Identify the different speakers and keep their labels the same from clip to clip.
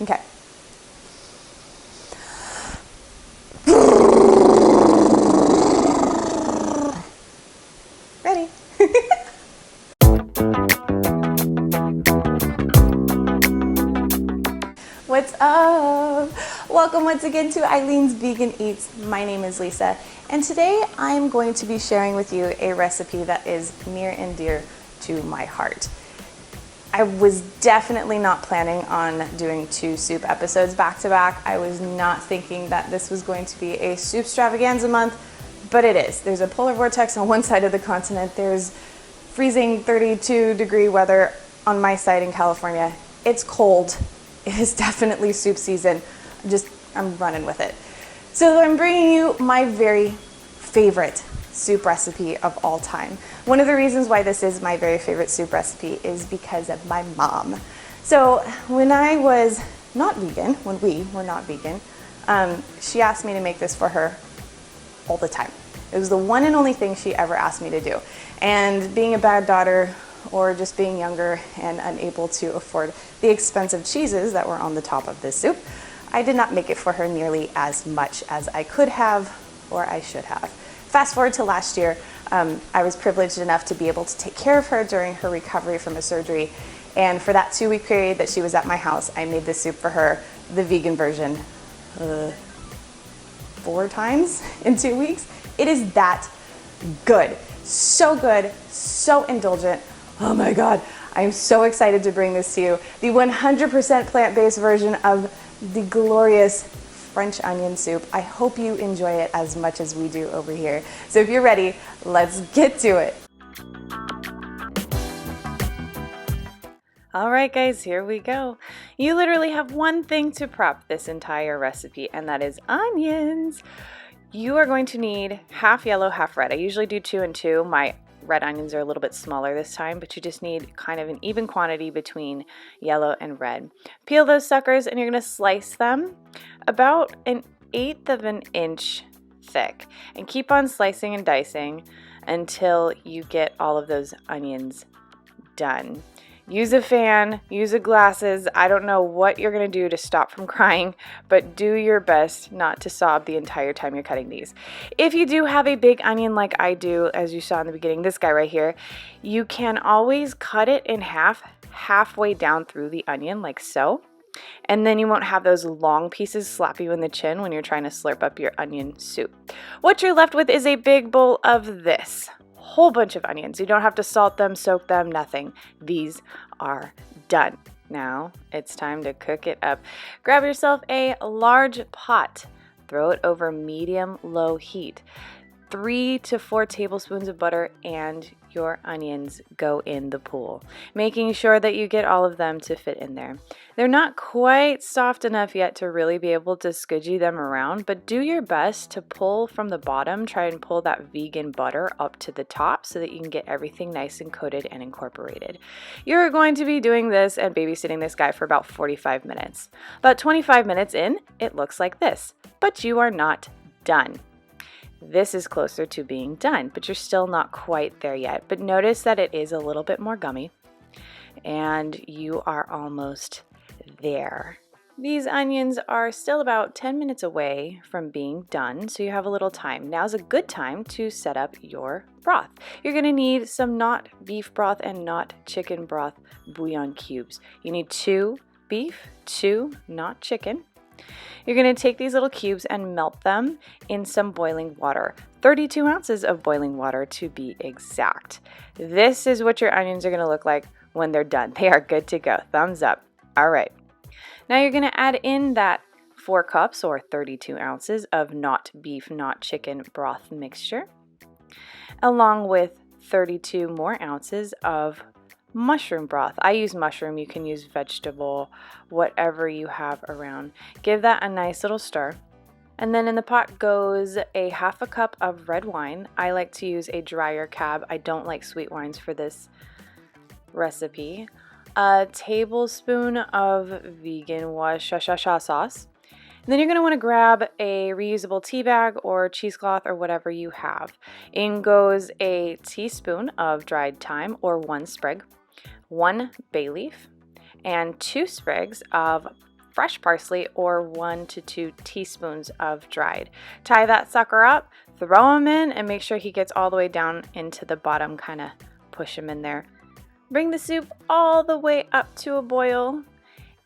Speaker 1: Okay. Ready. What's up? Welcome once again to Eileen's Vegan Eats. My name is Lisa, and today I'm going to be sharing with you a recipe that is near and dear to my heart. I was definitely not planning on doing 2 soup episodes back to back. I was not thinking that this was going to be a soup extravaganza month, but it is. There's a polar vortex on one side of the continent. There's freezing 32-degree weather on my side in California. It's cold. It is definitely soup season. I'm running with it. So I'm bringing you my very favorite soup recipe of all time. One of the reasons why this is my very favorite soup recipe is because of my mom. So when I was not vegan, when we were not vegan, she asked me to make this for her all the time. It was the one and only thing she ever asked me to do. And being a bad daughter, or just being younger and unable to afford the expensive cheeses that were on the top of this soup, I did not make it for her nearly as much as I could have or I should have. Fast forward to last year, I was privileged enough to be able to take care of her during her recovery from a surgery. And for that 2-week period that she was at my house, I made this soup for her, the vegan version, 4 times in 2 weeks. It is that good, so indulgent. Oh my God, I'm so excited to bring this to you. The 100% plant-based version of the glorious French onion soup. I hope you enjoy it as much as we do over here. So if you're ready, let's get to it. All right, guys, here we go. You literally have one thing to prep this entire recipe, and that is onions. You are going to need half yellow, half red. I usually do 2 and 2. My red onions are a little bit smaller this time, but you just need kind of an even quantity between yellow and red. Peel those suckers, and you're going to slice them about 1/8 of an inch thick, and keep on slicing and dicing until you get all of those onions done. Use a fan, use a glasses. I don't know what you're going to do to stop from crying, but do your best not to sob the entire time you're cutting these. If you do have a big onion like I do, as you saw in the beginning, this guy right here, you can always cut it in half, halfway down through the onion like so. And then you won't have those long pieces slap you in the chin when you're trying to slurp up your onion soup. What you're left with is a big bowl of this. Whole bunch of onions. You don't have to salt them, soak them, nothing. These are done. Now it's time to cook it up. Grab yourself a large pot. Throw it over medium-low heat. 3 to 4 tablespoons of butter, and your onions go in the pool, making sure that you get all of them to fit in there. They're not quite soft enough yet to really be able to squidgy them around, but do your best to pull from the bottom. Try and pull that vegan butter up to the top so that you can get everything nice and coated and incorporated. You're going to be doing this and babysitting this guy for about 45 minutes. About 25 minutes in, it looks like this, but you are not done. This is closer to being done, but you're still not quite there yet. But notice that it is a little bit more gummy, and you are almost there. These onions are still about 10 minutes away from being done, so you have a little time. Now's a good time to set up your broth. You're going to need some not beef broth and not chicken broth bouillon cubes. You need 2 beef, 2 not chicken. You're going to take these little cubes and melt them in some boiling water. 32 ounces of boiling water to be exact. This is what your onions are going to look like when they're done. They are good to go. Thumbs up. All right. Now you're going to add in that 4 cups or 32 ounces of not beef, not chicken broth mixture, along with 32 more ounces of mushroom broth. I use mushroom. You can use vegetable, whatever you have around. Give that a nice little stir. And then in the pot goes a 1/2 cup of red wine. I like to use a drier cab. I don't like sweet wines for this recipe. A tablespoon of vegan Worcestershire sauce. And then you're going to want to grab a reusable tea bag or cheesecloth or whatever you have. In goes a teaspoon of dried thyme or 1 sprig, 1 bay leaf, and 2 sprigs of fresh parsley or 1 to 2 teaspoons of dried. Tie that sucker up, throw him in, and make sure he gets all the way down into the bottom. Kind of push him in there. Bring the soup all the way up to a boil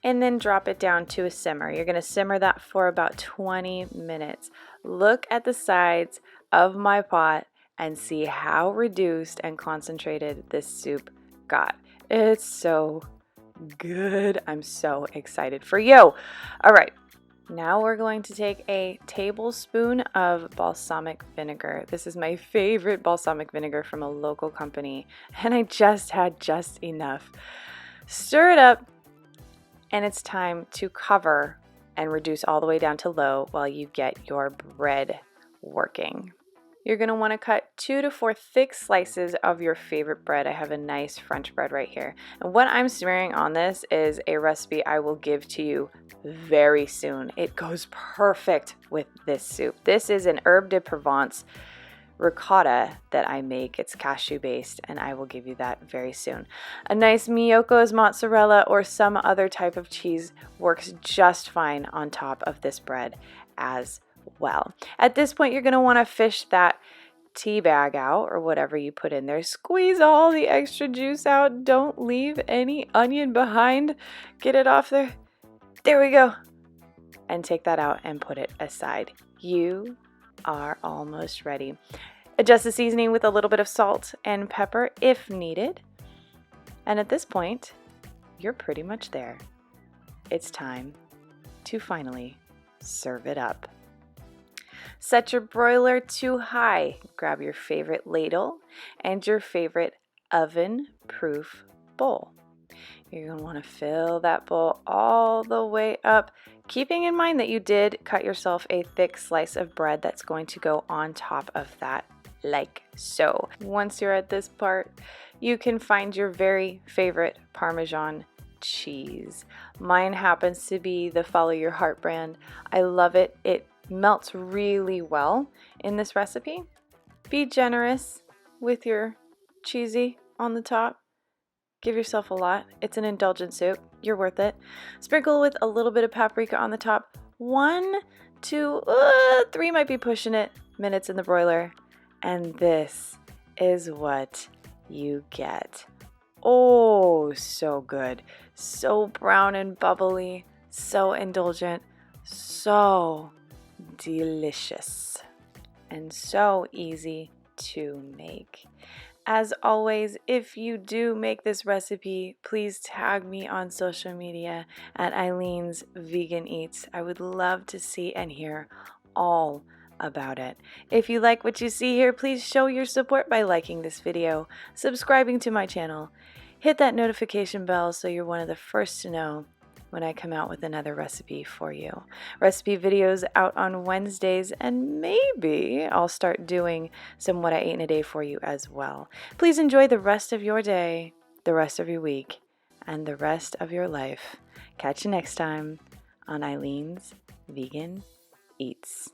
Speaker 1: and then drop it down to a simmer. You're going to simmer that for about 20 minutes. Look at the sides of my pot and see how reduced and concentrated this soup got. It's so good. I'm so excited for you. All right. Now we're going to take a tablespoon of balsamic vinegar. This is my favorite balsamic vinegar from a local company, and I just had just enough. Stir it up, and it's time to cover and reduce all the way down to low while you get your bread working. You're going to want to cut 2 to 4 thick slices of your favorite bread. I have a nice French bread right here. And what I'm smearing on this is a recipe I will give to you very soon. It goes perfect with this soup. This is an herb de Provence ricotta that I make. It's cashew based, and I will give you that very soon. A nice Miyoko's mozzarella or some other type of cheese works just fine on top of this bread as well. At this point, you're going to want to fish that tea bag out or whatever you put in there. Squeeze all the extra juice out. Don't leave any onion behind. Get it off there. There we go. And take that out and put it aside. You are almost ready. Adjust the seasoning with a little bit of salt and pepper if needed. And at this point, you're pretty much there. It's time to finally serve it up. Set your broiler to high. Grab your favorite ladle and your favorite oven-proof bowl. You're going to want to fill that bowl all the way up, keeping in mind that you did cut yourself a thick slice of bread that's going to go on top of that, like so. Once you're at this part, you can find your very favorite Parmesan cheese. Mine happens to be the Follow Your Heart brand. I love it. It melts really well in this recipe. Be generous with your cheesy on the top. Give yourself a lot. It's an indulgent soup. You're worth it. Sprinkle with a little bit of paprika on the top. 1 to 3 might be pushing it minutes in the broiler. And this is what you get. Oh, so good. So brown and bubbly. So indulgent. So delicious. And so easy to make. As always, if you do make this recipe, please tag me on social media at Eileen's Vegan Eats. I would love to see and hear all about it. If you like what you see here, please show your support by liking this video, subscribing to my channel, hit that notification bell so you're one of the first to know when I come out with another recipe for you. Recipe videos out on Wednesdays, and maybe I'll start doing some what I ate in a day for you as well. Please enjoy the rest of your day, the rest of your week, and the rest of your life. Catch you next time on Eileen's Vegan Eats.